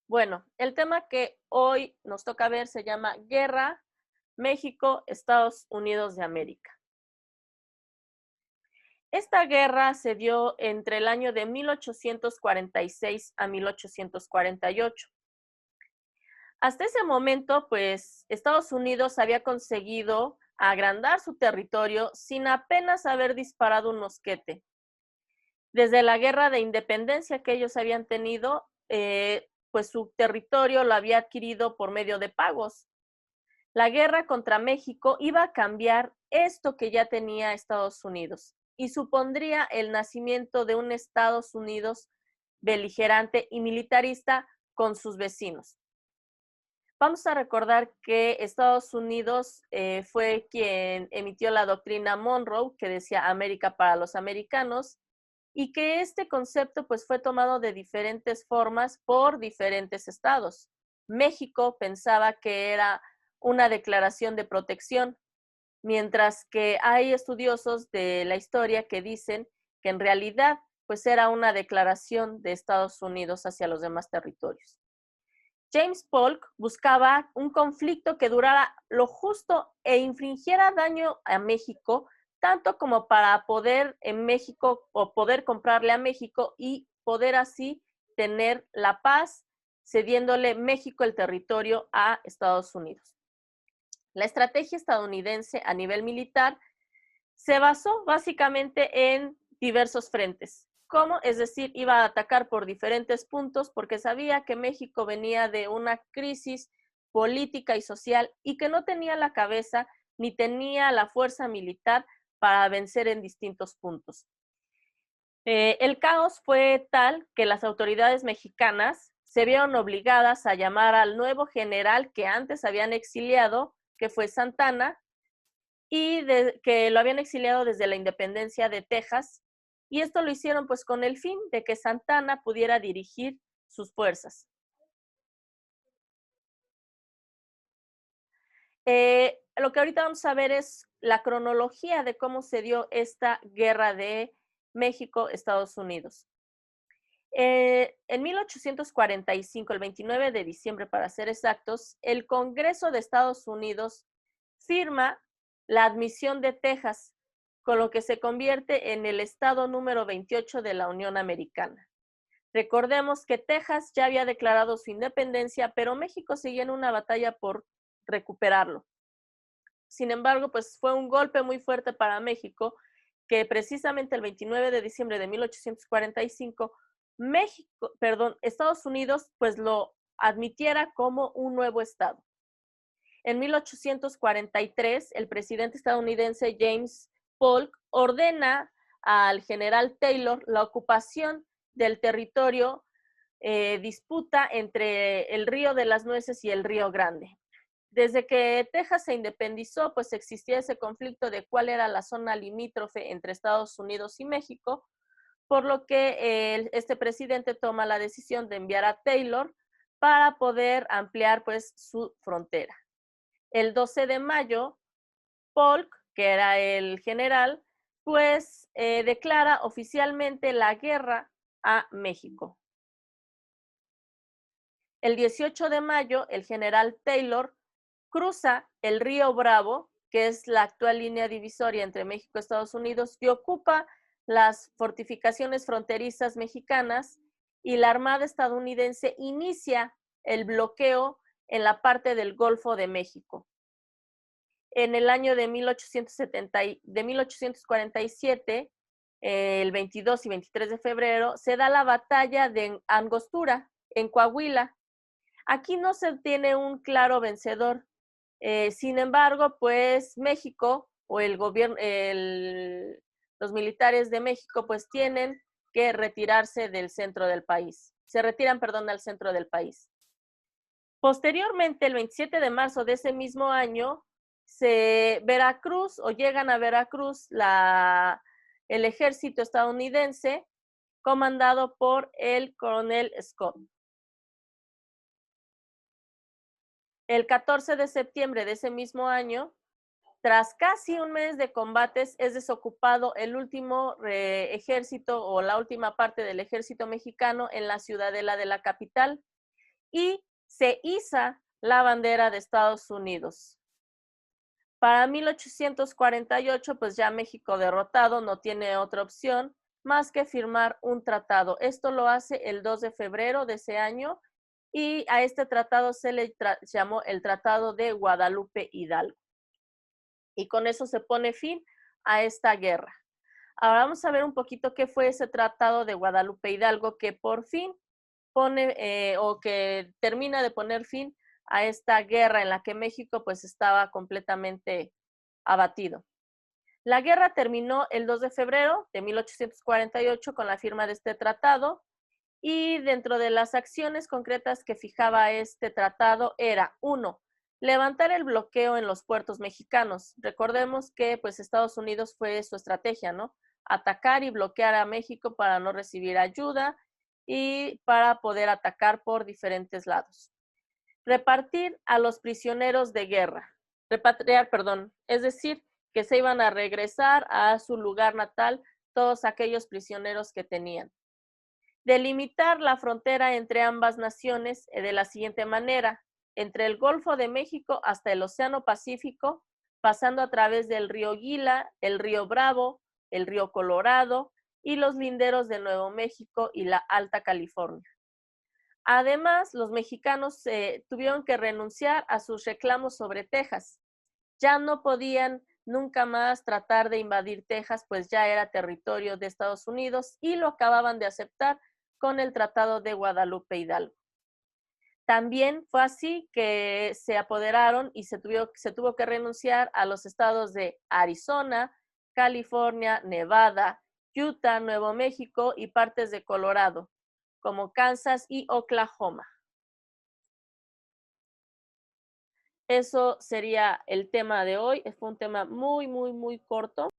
Bueno, el tema que hoy nos toca ver se llama Guerra México, Estados Unidos de América. Esta guerra se dio entre el año de 1846 a 1848. Hasta ese momento, pues, Estados Unidos había conseguido agrandar su territorio sin apenas haber disparado un mosquete. Desde la guerra de independencia que ellos habían tenido, pues su territorio lo había adquirido por medio de pagos. La guerra contra México iba a cambiar esto que ya tenía Estados Unidos y supondría el nacimiento de un Estados Unidos beligerante y militarista con sus vecinos. Vamos a recordar que Estados Unidos fue quien emitió la doctrina Monroe, que decía América para los americanos, y que este concepto pues fue tomado de diferentes formas por diferentes estados. México pensaba que era una declaración de protección, mientras que hay estudiosos de la historia que dicen que en realidad pues era una declaración de Estados Unidos hacia los demás territorios. James Polk buscaba un conflicto que durara lo justo e infringiera daño a México, tanto como para poder en México o poder comprarle a México y poder así tener la paz, cediéndole México el territorio a Estados Unidos. La estrategia estadounidense a nivel militar se basó básicamente en diversos frentes. ¿Cómo? Es decir, iba a atacar por diferentes puntos porque sabía que México venía de una crisis política y social y que no tenía la cabeza ni tenía la fuerza militar para vencer en distintos puntos. El caos fue tal que las autoridades mexicanas se vieron obligadas a llamar al nuevo general que antes habían exiliado, que fue Santana, y que lo habían exiliado desde la independencia de Texas, y esto lo hicieron pues con el fin de que Santana pudiera dirigir sus fuerzas. Lo que ahorita vamos a ver es la cronología de cómo se dio esta guerra de México-Estados Unidos. En 1845, el 29 de diciembre para ser exactos, el Congreso de Estados Unidos firma la admisión de Texas, con lo que se convierte en el estado número 28 de la Unión Americana. Recordemos que Texas ya había declarado su independencia, pero México seguía en una batalla por recuperarlo. Sin embargo, pues fue un golpe muy fuerte para México, que precisamente el 29 de diciembre de 1845, Estados Unidos pues lo admitiera como un nuevo estado. En 1843, el presidente estadounidense James Polk ordena al general Taylor la ocupación del territorio disputa entre el Río de las Nueces y el Río Grande. Desde que Texas se independizó, pues existía ese conflicto de cuál era la zona limítrofe entre Estados Unidos y México, por lo que este presidente toma la decisión de enviar a Taylor para poder ampliar pues su frontera. El 12 de mayo, Polk, que era el general, pues declara oficialmente la guerra a México. El 18 de mayo, el general Taylor cruza el río Bravo, que es la actual línea divisoria entre México y Estados Unidos, y ocupa las fortificaciones fronterizas mexicanas, y la Armada estadounidense inicia el bloqueo en la parte del Golfo de México. En el año de 1847, el 22 y 23 de febrero, se da la batalla de Angostura, en Coahuila. Aquí no se tiene un claro vencedor. Sin embargo, pues México o el gobierno, los militares de México, pues tienen que retirarse del centro del país. Se retiran, perdón, al centro del país. Posteriormente, el 27 de marzo de ese mismo año, Veracruz o llegan a Veracruz el ejército estadounidense comandado por el coronel Scott. El 14 de septiembre de ese mismo año, tras casi un mes de combates, es desocupado el último ejército o la última parte del ejército mexicano en la ciudadela de la capital. y se iza la bandera de Estados Unidos. Para 1848, pues ya México derrotado no tiene otra opción más que firmar un tratado. Esto lo hace el 2 de febrero de ese año y a este tratado se le llamó el Tratado de Guadalupe Hidalgo. Y con eso se pone fin a esta guerra. Ahora vamos a ver un poquito qué fue ese Tratado de Guadalupe Hidalgo que por fin pone o que termina de poner fin a esta guerra en la que México pues estaba completamente abatido. La guerra terminó el 2 de febrero de 1848 con la firma de este tratado y dentro de las acciones concretas que fijaba este tratado era, 1, levantar el bloqueo en los puertos mexicanos. Recordemos que pues Estados Unidos fue su estrategia, ¿no? Atacar y bloquear a México para no recibir ayuda y para poder atacar por diferentes lados. Repartir a los prisioneros de guerra, repatriar, perdón, es decir, que se iban a regresar a su lugar natal todos aquellos prisioneros que tenían. Delimitar la frontera entre ambas naciones de la siguiente manera, entre el Golfo de México hasta el Océano Pacífico, pasando a través del río Gila, el río Bravo, el río Colorado y los linderos de Nuevo México y la Alta California. Además, los mexicanos tuvieron que renunciar a sus reclamos sobre Texas. Ya no podían nunca más tratar de invadir Texas, pues ya era territorio de Estados Unidos y lo acababan de aceptar con el Tratado de Guadalupe Hidalgo. También fue así que se apoderaron y se tuvo que renunciar a los estados de Arizona, California, Nevada, Utah, Nuevo México y partes de Colorado, como Kansas y Oklahoma. Eso sería el tema de hoy. Fue un tema muy corto.